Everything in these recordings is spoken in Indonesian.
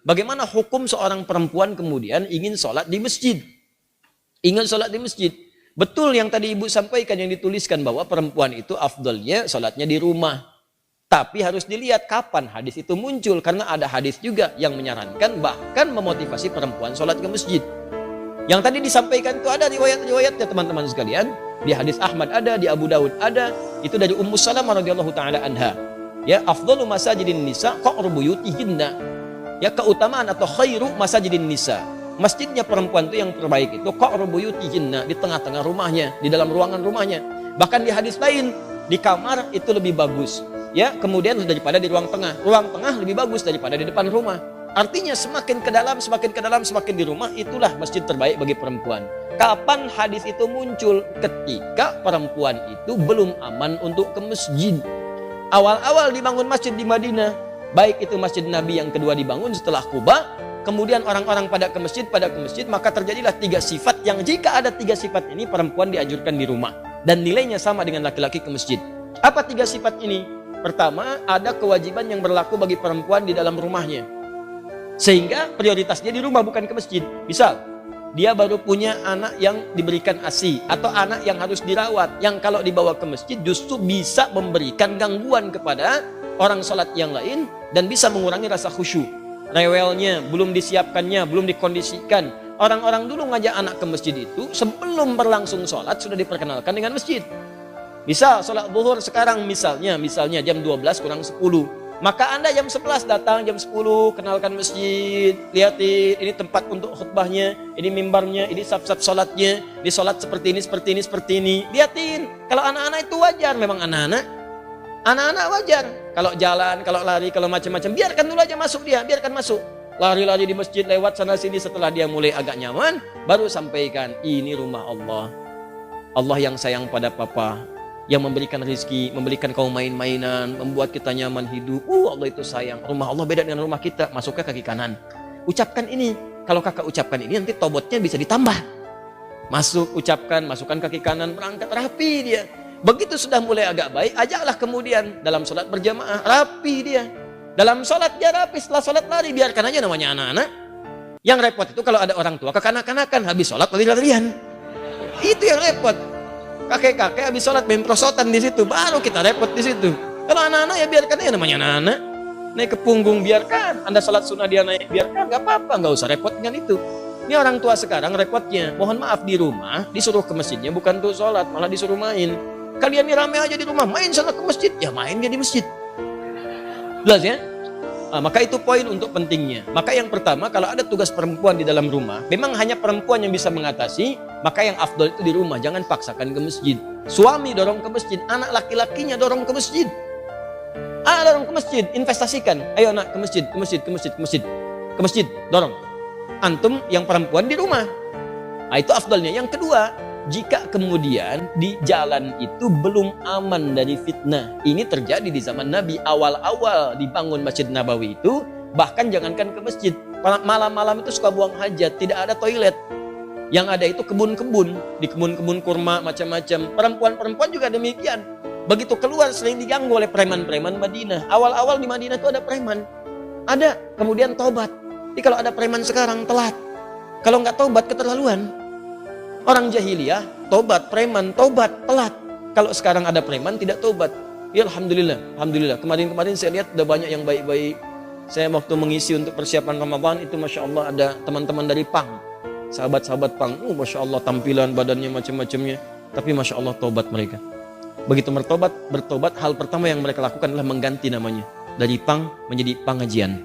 Bagaimana hukum seorang perempuan kemudian ingin sholat di masjid? Ingin sholat di masjid. Betul yang tadi ibu sampaikan, yang dituliskan bahwa perempuan itu afdalnya sholatnya di rumah. Tapi harus dilihat kapan hadis itu muncul. Karena ada hadis juga yang menyarankan bahkan memotivasi perempuan sholat ke masjid. Yang tadi disampaikan itu ada riwayat-riwayatnya teman-teman sekalian. Di hadis Ahmad ada, di Abu Daud ada. Itu dari Ummu Salamah radhiyallahu taala anha. Ya, afdalu masajidin nisa qa'ru buyutihinna. Ya, keutamaan atau khairu masajidin nisa. Masjidnya perempuan itu yang terbaik itu qa'ru buyutihinna, di tengah-tengah rumahnya, di dalam ruangan rumahnya. Bahkan di hadis lain, di kamar itu lebih bagus. Ya, kemudian daripada di ruang tengah. Ruang tengah lebih bagus daripada di depan rumah. Artinya semakin ke dalam, semakin di rumah, itulah masjid terbaik bagi perempuan. Kapan hadis itu muncul? Ketika perempuan itu belum aman untuk ke masjid. Awal-awal dibangun masjid di Madinah, baik itu masjid Nabi yang kedua dibangun setelah Quba, kemudian orang-orang pada ke masjid, maka terjadilah 3 sifat yang jika ada 3 sifat ini perempuan dianjurkan di rumah. Dan nilainya sama dengan laki-laki ke masjid. Apa 3 sifat ini? Pertama, ada kewajiban yang berlaku bagi perempuan di dalam rumahnya. Sehingga prioritasnya di rumah bukan ke masjid. Misal, dia baru punya anak yang diberikan ASI atau anak yang harus dirawat, yang kalau dibawa ke masjid justru bisa memberikan gangguan kepada orang sholat yang lain dan bisa mengurangi rasa khusyuk. Rewelnya, belum disiapkannya, belum dikondisikan. Orang-orang dulu ngajak anak ke masjid itu sebelum berlangsung sholat sudah diperkenalkan dengan masjid. Misal sholat zuhur sekarang misalnya jam 12 kurang 10. Maka Anda jam 11 datang, jam 10 kenalkan masjid, lihatin ini tempat untuk khutbahnya, ini mimbarnya, ini saf-saf sholatnya, ini sholat seperti ini. Lihatin, kalau anak-anak itu wajar, memang anak-anak wajar. Kalau jalan, kalau lari, kalau macam-macam, biarkan dulu aja masuk dia, biarkan masuk. Lari-lari di masjid lewat sana sini, setelah dia mulai agak nyaman, baru sampaikan, ini rumah Allah. Allah yang sayang pada papa, yang memberikan rezeki, memberikan kau main-mainan, membuat kita nyaman hidup. Allah itu sayang. Rumah Allah beda dengan rumah kita. Masuk ke kaki kanan. Ucapkan ini. Kalau kakak ucapkan ini, nanti tobotnya bisa ditambah. Masuk, ucapkan, masukkan kaki kanan, berangkat rapi dia. Begitu sudah mulai agak baik, ajaklah kemudian dalam sholat berjamaah, rapi dia. Dalam sholat dia rapi, setelah sholat lari, biarkan aja namanya anak-anak. Yang repot itu kalau ada orang tua kekanak-kanakan, habis sholat lari-larian. Itu yang repot. Kakek-kakek habis sholat main prosotan di situ, baru kita repot di situ. Kalau anak-anak ya biarkan aja namanya anak-anak. Naik ke punggung biarkan, Anda sholat sunnah dia naik biarkan, nggak apa-apa, nggak usah repot dengan itu. Ini orang tua sekarang repotnya, mohon maaf di rumah disuruh ke masjidnya bukan untuk sholat, malah disuruh main. Kalian ini rame aja di rumah, main sana ke masjid, ya main dia di masjid. Jelas ya? Maka itu poin untuk pentingnya. Maka yang pertama, kalau ada tugas perempuan di dalam rumah, memang hanya perempuan yang bisa mengatasi, maka yang afdal itu di rumah, jangan paksakan ke masjid. Suami dorong ke masjid, anak laki-lakinya dorong ke masjid. Dorong ke masjid, investasikan. Ayo anak ke masjid, dorong. Antum yang perempuan di rumah. Itu afdalnya. Yang kedua, jika kemudian di jalan itu belum aman dari fitnah. Ini terjadi di zaman Nabi, awal-awal dibangun Masjid Nabawi itu, bahkan jangankan ke masjid, malam-malam itu suka buang hajat, tidak ada toilet. Yang ada itu kebun-kebun, di kebun-kebun kurma macam-macam. Perempuan-perempuan juga demikian. Begitu keluar sering diganggu oleh preman-preman Madinah. Awal-awal di Madinah itu ada preman. Ada, kemudian tobat. Jadi kalau ada preman sekarang telat. Kalau nggak tobat keterlaluan. Orang jahiliyah, tobat, preman, tobat, telat. Kalau sekarang ada preman, tidak tobat. Ya Alhamdulillah. Kemarin saya lihat ada banyak yang baik-baik. Saya waktu mengisi untuk persiapan Ramadan, itu Masya Allah ada teman-teman dari PANG. Sahabat-sahabat PANG, Masya Allah tampilan badannya macam-macamnya. Tapi Masya Allah tobat mereka. Begitu bertobat, hal pertama yang mereka lakukan adalah mengganti namanya. Dari PANG menjadi pengajian.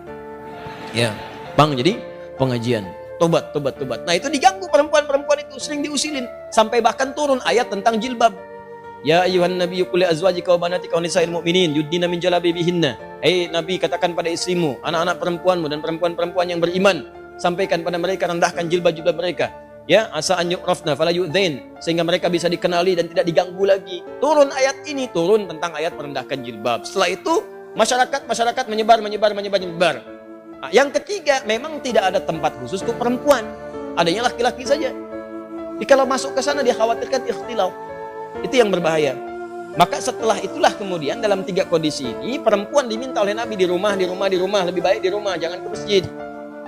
Ya, PANG jadi pengajian. Tobat. Nah itu diganggu perempuan-perempuan itu, sering diusilin. Sampai bahkan turun ayat tentang jilbab. Ya ayuhan nabiyyu qul li azwajika wa banatika wa nisa'il mu'minin yudnina min jalabibihinna. Nabi, katakan pada istrimu, anak-anak perempuanmu dan perempuan-perempuan yang beriman, sampaikan pada mereka, rendahkan jilbab-jilbab mereka. Ya, asa an yu'rafna fala yu'dzain, sehingga mereka bisa dikenali dan tidak diganggu lagi. Turun ayat ini, turun tentang ayat merendahkan jilbab. Setelah itu masyarakat menyebar. Yang ketiga, memang tidak ada tempat khusus untuk perempuan. Adanya laki-laki saja. Jadi kalau masuk ke sana dia khawatirkan ikhtilaf. Itu yang berbahaya. Maka setelah itulah kemudian dalam 3 kondisi ini perempuan diminta oleh Nabi di rumah, lebih baik di rumah, jangan ke masjid.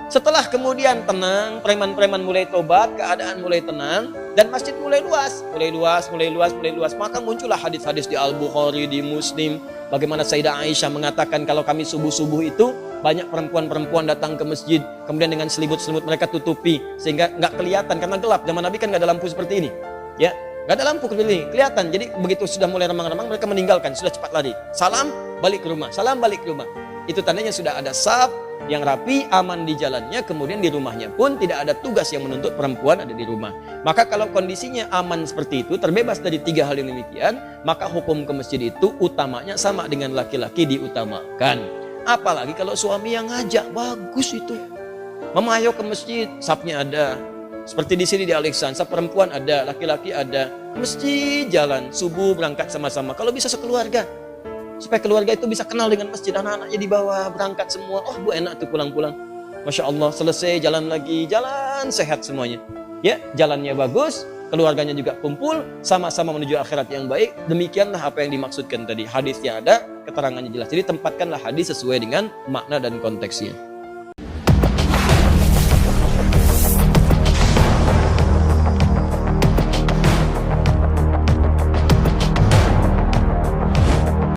Setelah kemudian tenang, preman-preman mulai tobat, keadaan mulai tenang, dan masjid mulai luas. Maka muncullah hadis-hadis di Al-Bukhari, di Muslim, bagaimana Sayyidah Aisyah mengatakan kalau kami subuh-subuh itu, banyak perempuan-perempuan datang ke masjid, kemudian dengan selimut-selimut mereka tutupi, sehingga nggak kelihatan, karena gelap. Zaman Nabi kan nggak ada lampu seperti ini. Ya, nggak ada lampu seperti ini, kelihatan. Jadi begitu sudah mulai remang-remang, mereka meninggalkan, sudah cepat lari. Salam, balik ke rumah. Salam, balik ke rumah. Itu tandanya sudah ada saf yang rapi, aman di jalannya, kemudian di rumahnya pun tidak ada tugas yang menuntut perempuan ada di rumah. Maka kalau kondisinya aman seperti itu, terbebas dari 3 hal yang demikian, maka hukum ke masjid itu utamanya sama dengan laki-laki diutamakan. Apalagi kalau suami yang ngajak, bagus itu. Mama ayo ke masjid, safnya ada. Seperti di sini di Alexandra, saf perempuan ada, laki-laki ada. Masjid jalan, subuh berangkat sama-sama. Kalau bisa sekeluarga. Supaya keluarga itu bisa kenal dengan masjid, anak-anaknya dibawa berangkat semua. Oh bu, enak tuh pulang-pulang. Masya Allah, selesai jalan lagi, jalan sehat semuanya. Ya, jalannya bagus, keluarganya juga kumpul, sama-sama menuju akhirat yang baik. Demikianlah apa yang dimaksudkan tadi. Hadisnya ada, keterangannya jelas. Jadi tempatkanlah hadis sesuai dengan makna dan konteksnya.